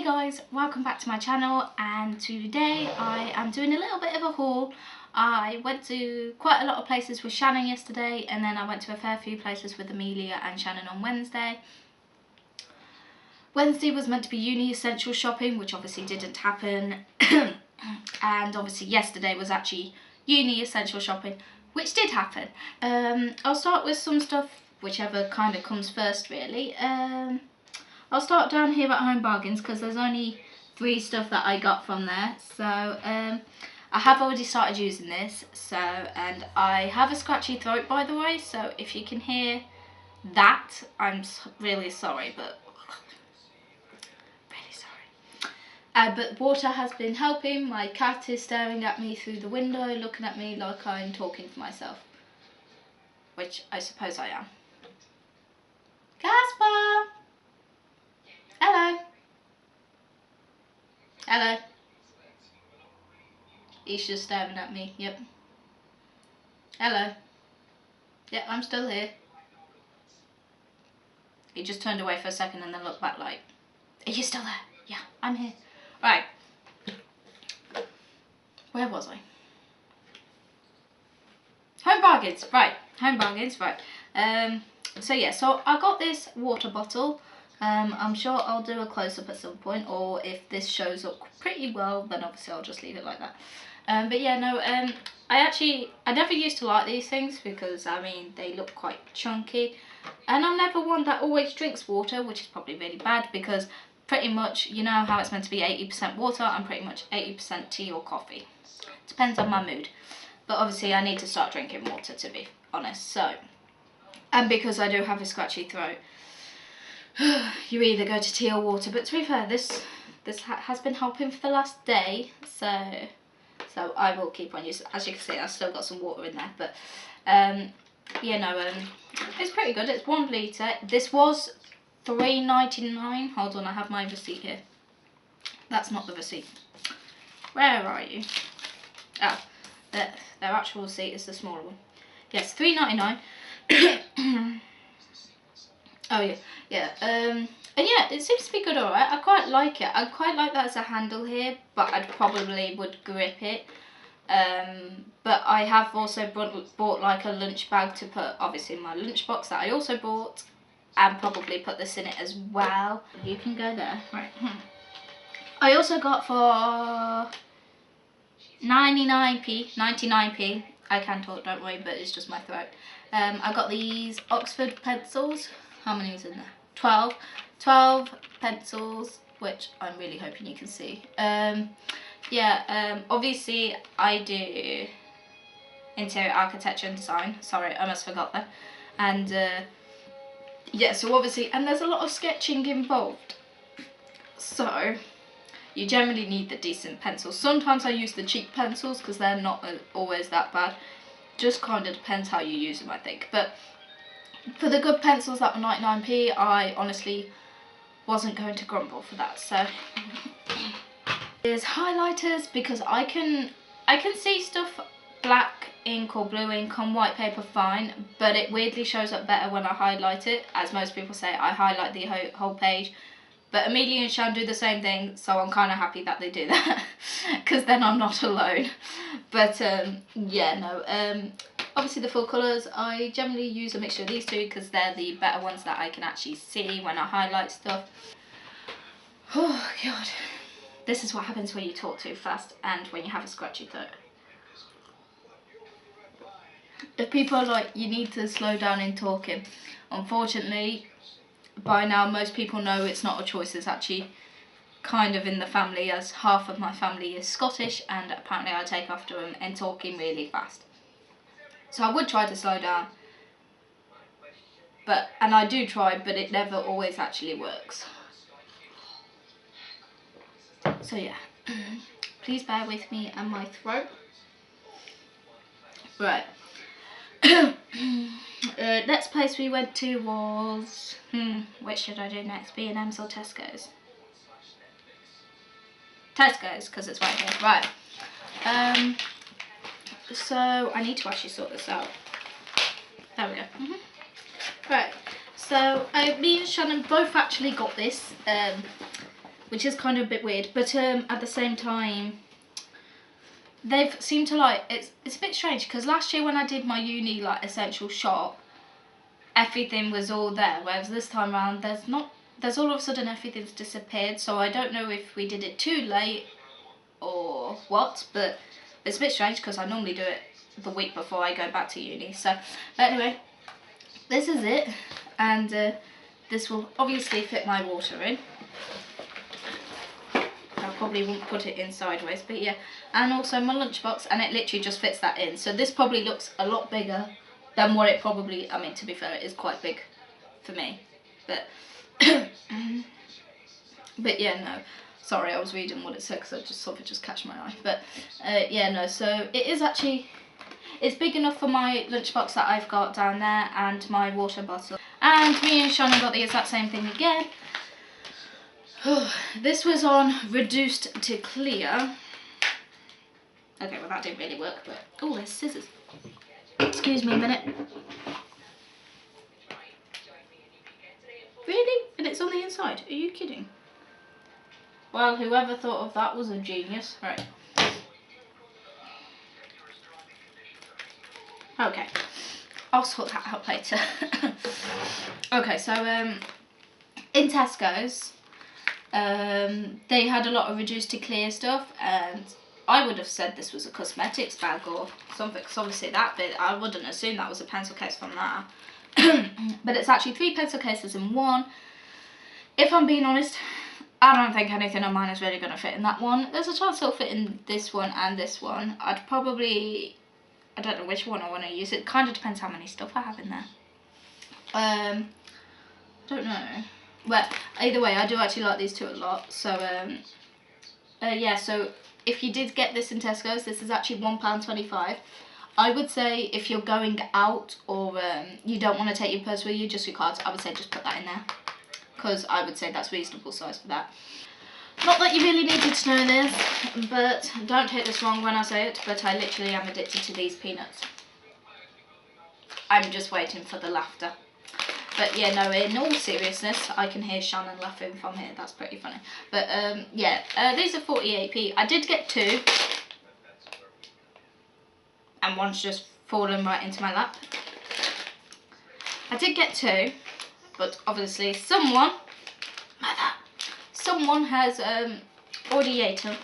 Hey guys, welcome back to my channel, and today I am doing a little bit of a haul. I went to quite a lot of places with Shannon yesterday, and then I went to a fair few places with Amelia and Shannon on Wednesday. Wednesday was meant to be uni essential shopping, which obviously didn't happen. And obviously yesterday was actually uni essential shopping, which did happen. I'll start with some stuff, whichever kind of comes first really. I'll start down here at Home Bargains because there's only 3 stuff that I got from there. So I have already started using this. And I have a scratchy throat, by the way. So if you can hear that, I'm really sorry, but really sorry. But water has been helping. My cat is staring at me through the window, looking at me like I'm talking to myself, which I suppose I am. Casper! Hello. Hello. He's just staring at me, yep. Hello. Yeah, I'm still here. He just turned away for a second and then looked back like, are you still there? Yeah, I'm here. Right. Where was I? Home Bargains, right. Home Bargains, right. So yeah, so I got this water bottle. I'm sure I'll do a close-up at some point, or if this shows up pretty well, then obviously I'll just leave it like that. But yeah, no, I never used to like these things because, I mean, they look quite chunky. And I'm never one that always drinks water, which is probably really bad because pretty much, you know how it's meant to be 80% water, I'm pretty much 80% tea or coffee. Depends on my mood. But obviously I need to start drinking water, to be honest, so. And because I do have a scratchy throat, you either go to tea or water. But to be fair, this has been helping for the last day, so I will keep on using. As you can see, I've still got some water in there, but yeah, no, it's pretty good. It's 1 litre. This was $3.99. Hold on, I have my receipt here. That's not the receipt. Where are you? Ah, their actual receipt is the smaller one. Yes, $3.99. Oh yeah, yeah, and yeah, it seems to be good, alright. I quite like it. I quite like that as a handle here, but I'd probably would grip it. But I have also bought like a lunch bag to put, obviously, in my lunchbox that I also bought, and probably put this in it as well. You can go there, right. I also got for 99p. I can talk, don't worry, but it's just my throat. I got these Oxford pencils. How many is in there? 12 pencils, which I'm really hoping you can see. Obviously I do interior architecture and design. Sorry, I almost forgot that. And yeah, so obviously, and there's a lot of sketching involved. So you generally need the decent pencils. Sometimes I use the cheap pencils because they're not always that bad. Just kind of depends how you use them, I think. But for the good pencils that were 99p, I honestly wasn't going to grumble for that. So there's highlighters because I can see stuff black ink or blue ink on white paper fine, but it weirdly shows up better when I highlight it. As most people say, I highlight the whole page. But Amelia and Shan do the same thing, so I'm kind of happy that they do that, because then I'm not alone. But yeah, no. Obviously the full colours, I generally use a mixture of these two because they're the better ones that I can actually see when I highlight stuff. Oh god, this is what happens when you talk too fast and when you have a scratchy throat. If people are like, you need to slow down in talking, unfortunately, by now most people know it's not a choice. It's actually kind of in the family, as half of my family is Scottish and apparently I take after them in talking really fast. So I would try to slow down, and I do try, but it never always actually works. So yeah, please bear with me and my throat. Right. Next place we went to was, which should I do next? B&M's or Tesco's? Tesco's, because it's right here. Right. So I need to actually sort this out. There we go. Right. So me and Shannon both actually got this. which is kind of a bit weird. But at the same time, they've seemed to like, it's a bit strange, because last year when I did my uni like essential shop, everything was all there, whereas this time around there's all of a sudden everything's disappeared. So I don't know if we did it too late or what, but it's a bit strange because I normally do it the week before I go back to uni. So, but anyway, this is it, and this will obviously fit my water in. I probably won't put it in sideways, but yeah, and also my lunchbox, and it literally just fits that in. So this probably looks a lot bigger than what it probably, I mean, to be fair, it is quite big for me, but but yeah, no, sorry, I was reading what it said because I just thought it just catch my eye, but yeah, no, so it is actually, it's big enough for my lunchbox that I've got down there and my water bottle. And me and Shannon got the exact same thing again. This was on reduced to clear. Okay, well that didn't really work, but oh, there's scissors. Excuse me a minute. Really? And it's on the inside? Are you kidding? Well, whoever thought of that was a genius. Right. Okay. I'll sort that out later. Okay, so in Tesco's, they had a lot of reduced to clear stuff, and I would have said this was a cosmetics bag or something, because obviously that bit, I wouldn't assume that was a pencil case from that. But it's actually 3 pencil cases in one. If I'm being honest, I don't think anything of mine is really going to fit in that one. There's a chance it'll fit in this one and this one. I'd probably, I don't know which one I want to use. It kind of depends how many stuff I have in there. Don't know. But either way, I do actually like these two a lot. So yeah, so if you did get this in Tesco's, this is actually £1.25. I would say if you're going out or you don't want to take your purse with you, just your cards, I would say just put that in there, because I would say that's reasonable size for that. Not that you really needed to know this, but don't take this wrong when I say it, but I literally am addicted to these peanuts. I'm just waiting for the laughter. But yeah, no, in all seriousness, I can hear Shannon laughing from here. That's pretty funny. But yeah, these are 48p. I did get 2. And one's just fallen right into my lap. I did get 2, but obviously someone has already ate them.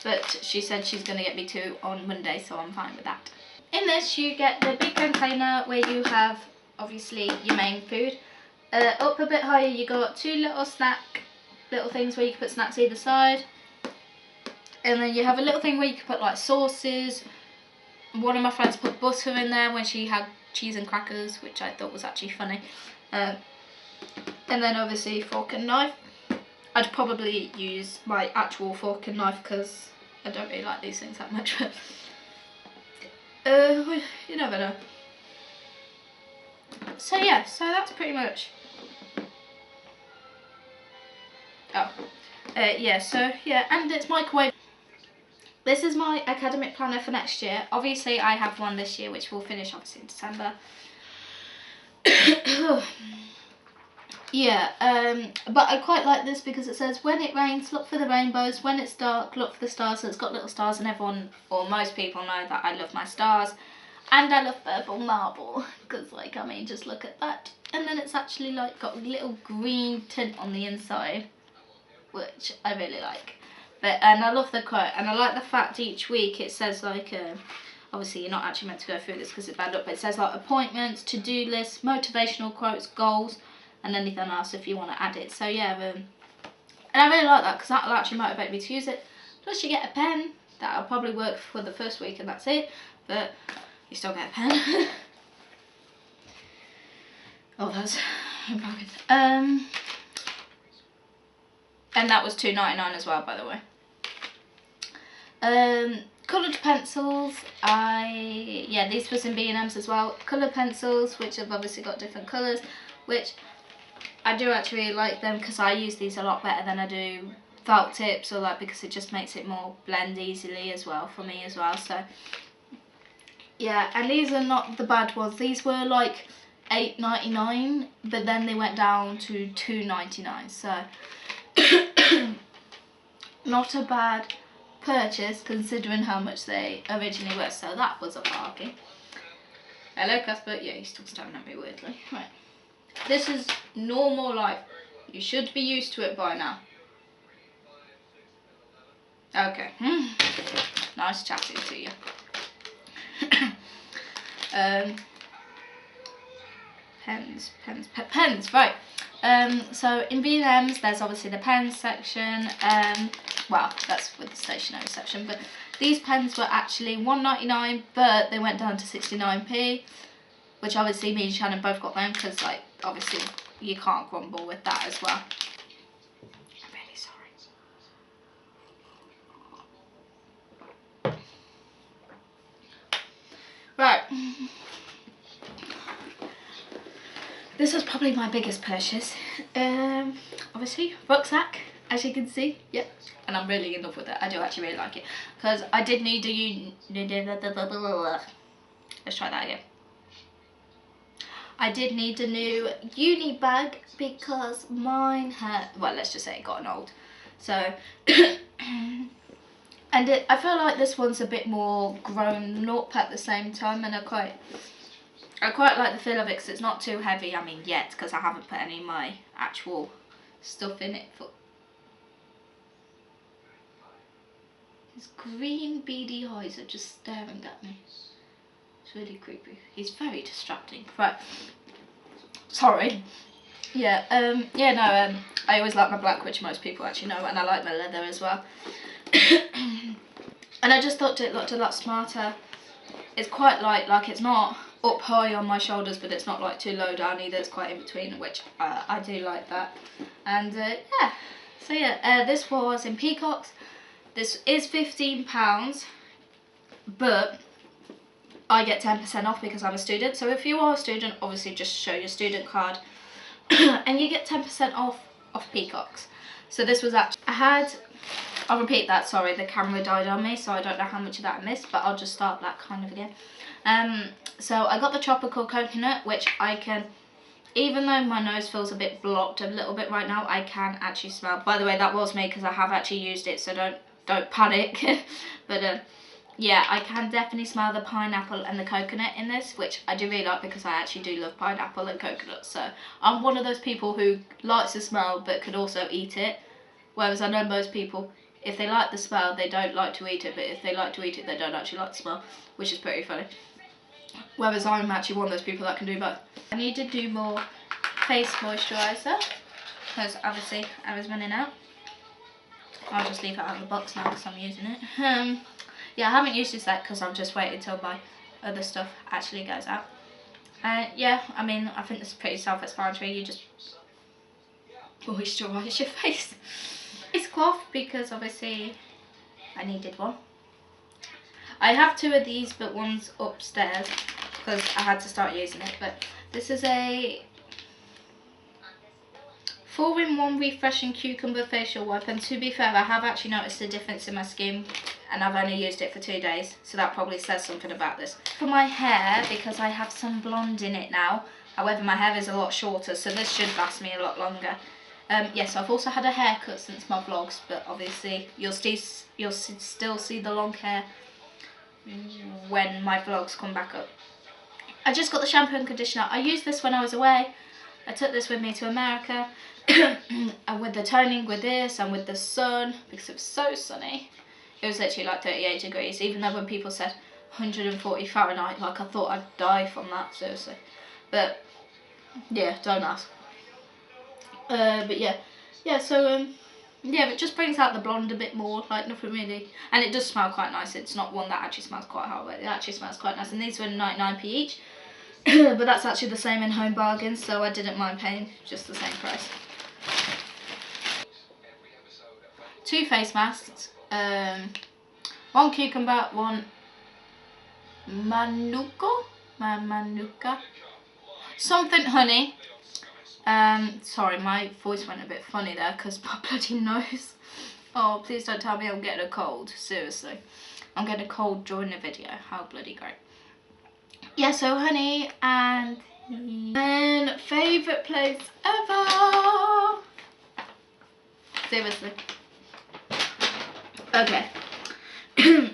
But she said she's going to get me 2 on Monday, so I'm fine with that. In this, you get the big container where you have, obviously, your main food. Up a bit higher, you got 2 little things where you can put snacks either side. And then you have a little thing where you can put like sauces. One of my friends put butter in there when she had cheese and crackers, which I thought was actually funny. And then obviously fork and knife. I'd probably use my actual fork and knife because I don't really like these things that much. You never know. So yeah, so that's pretty much. Oh, yeah. So yeah, and it's microwave. This is my academic planner for next year. Obviously, I have one this year, which will finish obviously in December. Yeah, but I quite like this because it says, when it rains, look for the rainbows. When it's dark, look for the stars. So it's got little stars, and everyone, or most people, know that I love my stars. And I love purple marble, because, like, I mean, just look at that. And then it's actually, like, got a little green tint on the inside, which I really like. But, and I love the quote, and I like the fact each week it says, like, obviously you're not actually meant to go through this because it's bad up, but it says, like, appointments, to-do lists, motivational quotes, goals, and anything else if you want to add it. So, yeah, and I really like that because that'll actually motivate me to use it. Plus, you get a pen. That'll probably work for the first week and that's it, but you still get a pen. Oh, that's broken. And that was £2.99 as well, by the way. Coloured pencils. Yeah, these was in B&M's as well. Coloured pencils, which have obviously got different colours, which I do actually really like them because I use these a lot better than I do felt tips, or like, because it just makes it more blend easily as well for me as well. So yeah, and these are not the bad ones. These were like 8.99, but then they went down to 2.99. So not a bad purchase considering how much they originally were. So that was a bargain. Hello, Casper. Yeah, he's still staring at me weirdly. Right. This is normal life. You should be used to it by now. Okay. Nice chatting to you. Pens, right. So in B&M's there's obviously the pens section. Well, that's with the stationery section, but these pens were actually $1.99, but they went down to 69p, which obviously me and Shannon both got them because, like, obviously you can't grumble with that as well. I'm really sorry. Right. This was probably my biggest purchase. Obviously, rucksack, as you can see. Yep. And I'm really in love with it. I do actually really like it. Because I did need a let's try that again. I did need a new uni bag because mine had, well, let's just say it got old. So, and I feel like this one's a bit more grown up at the same time, and I quite like the feel of it because it's not too heavy. I mean, yet, because I haven't put any of my actual stuff in it. His green beady eyes are just staring at me. It's really creepy. He's very distracting. Right. Sorry. Yeah, I always like my black, which most people actually know, and I like my leather as well. And I just thought it looked a lot smarter. It's quite light, like it's not up high on my shoulders, but it's not like too low down either. It's quite in between, which I do like that. And yeah, so yeah, this was in Peacocks. This is £15, but I get 10% off because I'm a student. So if you are a student, obviously just show your student card and you get 10% off Peacocks. So this was actually, I'll repeat that, sorry, the camera died on me, so I don't know how much of that I missed, but I'll just start that kind of again. So I got the tropical coconut, which I can, even though my nose feels a bit blocked a little bit right now, I can actually smell. By the way, that was me because I have actually used it, so don't panic. But yeah, I can definitely smell the pineapple and the coconut in this, which I do really like because I actually do love pineapple and coconut. So I'm one of those people who likes the smell but could also eat it. Whereas I know most people, if they like the smell, they don't like to eat it, but if they like to eat it, they don't actually like the smell, which is pretty funny. Whereas I'm actually one of those people that can do both. I need to do more face moisturiser because obviously I was running out. I'll just leave it out of the box now because I'm using it. Yeah, I haven't used this yet because I'm just waiting till my other stuff actually goes out. Yeah, I mean, I think this is pretty self-explanatory. You just moisturise your face. Face cloth because obviously I needed one. I have two of these, but one's upstairs because I had to start using it. But this is a 4-in-1 refreshing cucumber facial wipe, and to be fair, I have actually noticed a difference in my skin, and I've only used it for 2 days, so that probably says something about this. For my hair, because I have some blonde in it now, however my hair is a lot shorter, so this should last me a lot longer. Yes, I've also had a haircut since my vlogs, but obviously you'll still see the long hair when my vlogs come back up. I just got the shampoo and conditioner. I used this when I was away. I took this with me to America. And with the toning with this and with the sun, because it was so sunny, it was literally like 38 degrees, even though when people said 140 Fahrenheit, like I thought I'd die from that, seriously. But yeah, don't ask. But yeah, so yeah, it just brings out the blonde a bit more, like nothing really, and it does smell quite nice. It's not one that actually smells quite hot, but it actually smells quite nice, and these were 99p each. But that's actually the same in Home Bargains, so I didn't mind paying just the same price. 2 face masks, 1 cucumber, 1 manuka, something honey. Sorry, my voice went a bit funny there because my bloody nose. Oh, please don't tell me I'm getting a cold, seriously. I'm getting a cold during the video, how bloody great. Yeah, so honey and And favourite place ever. Seriously. Okay.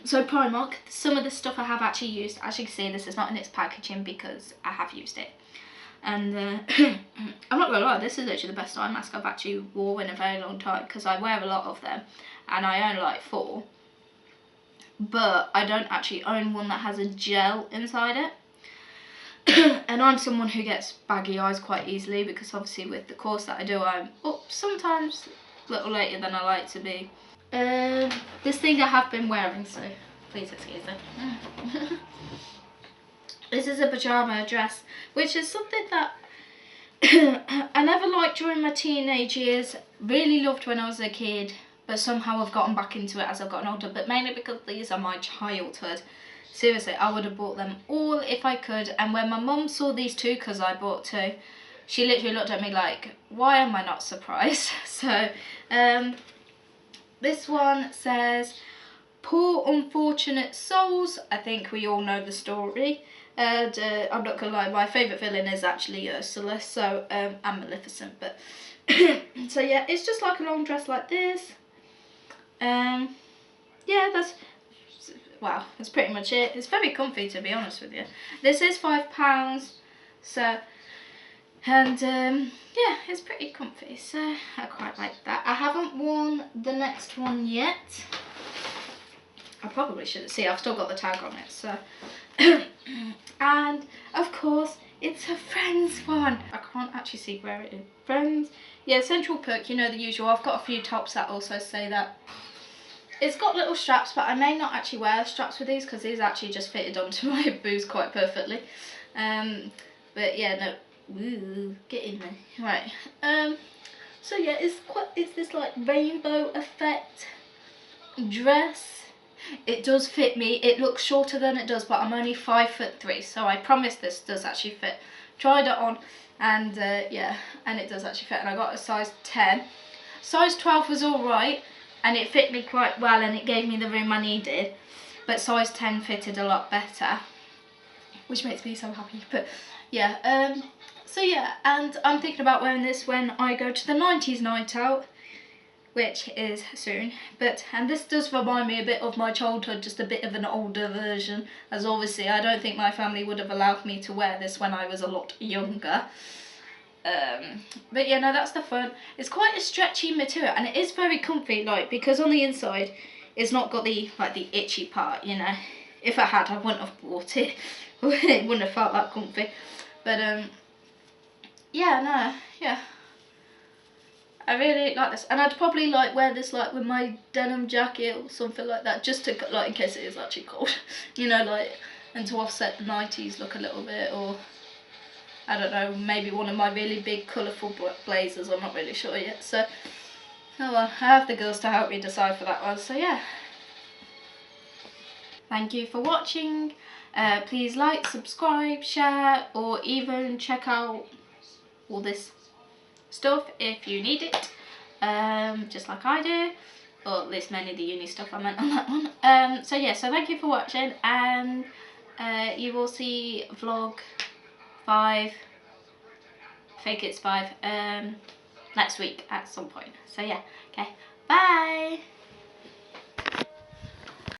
So Primark, some of the stuff I have actually used. As you can see, this is not in its packaging because I have used it. And I'm not gonna lie, this is actually the best eye mask I've actually wore in a very long time, because I wear a lot of them and I own like 4, but I don't actually own one that has a gel inside it. And I'm someone who gets baggy eyes quite easily, because obviously with the course that I do, I'm up sometimes a little later than I like to be. This thing I have been wearing, so please excuse me. This is a pyjama dress, which is something that I never liked during my teenage years, really loved when I was a kid, but somehow I've gotten back into it as I've gotten older, but mainly because these are my childhood. Seriously, I would have bought them all if I could, and when my mum saw these two, because I bought 2, she literally looked at me like, why am I not surprised? So, this one says, poor unfortunate souls. I think we all know the story. And I'm not gonna lie, my favourite villain is actually Ursula, so and Maleficent, but so yeah, it's just like a long dress like this. Yeah, that's pretty much it. It's very comfy, to be honest with you. This is £5, so, and yeah, it's pretty comfy, so I quite like that. I haven't worn the next one yet. I probably shouldn't see, I've still got the tag on it, so. And of course, it's a Friends one. I can't actually see where it is. Friends, yeah, Central Perk, you know the usual. I've got a few tops that also say that. It's got little straps, but I may not actually wear straps with these, because these actually just fitted onto my boobs quite perfectly. But yeah, no, ooh, get in there. Right. So yeah, it's this like rainbow effect dress. It does fit me. It looks shorter than it does, but I'm only 5'3", so I promise this does actually fit. Tried it on, and yeah, and it does actually fit. And I got a size 10. Size 12 was all right, and it fit me quite well, and it gave me the room I needed. But size 10 fitted a lot better, which makes me so happy. But yeah, so yeah, and I'm thinking about wearing this when I go to the 90s night out, which is soon. And this does remind me a bit of my childhood, just a bit of an older version, as obviously I don't think my family would have allowed me to wear this when I was a lot younger. But yeah, no, that's the fun. It's quite a stretchy material, and it is very comfy, like, because on the inside it's not got the like the itchy part, you know. If I had, I wouldn't have bought it. It wouldn't have felt that comfy. But yeah, no, yeah, I really like this, and I'd probably like wear this like with my denim jacket or something like that, just to like in case it is actually cold, you know, like, and to offset the 90s look a little bit, or I don't know, maybe one of my really big colourful blazers. I'm not really sure yet. So, oh well, I have the girls to help me decide for that one. So yeah, thank you for watching. Please like, subscribe, share, or even check out all this stuff if you need it, just like I do, or at least mainly the uni stuff I meant on that one. So yeah, so thank you for watching, and you will see vlog 5, I think it's 5, next week at some point. So yeah, okay, bye.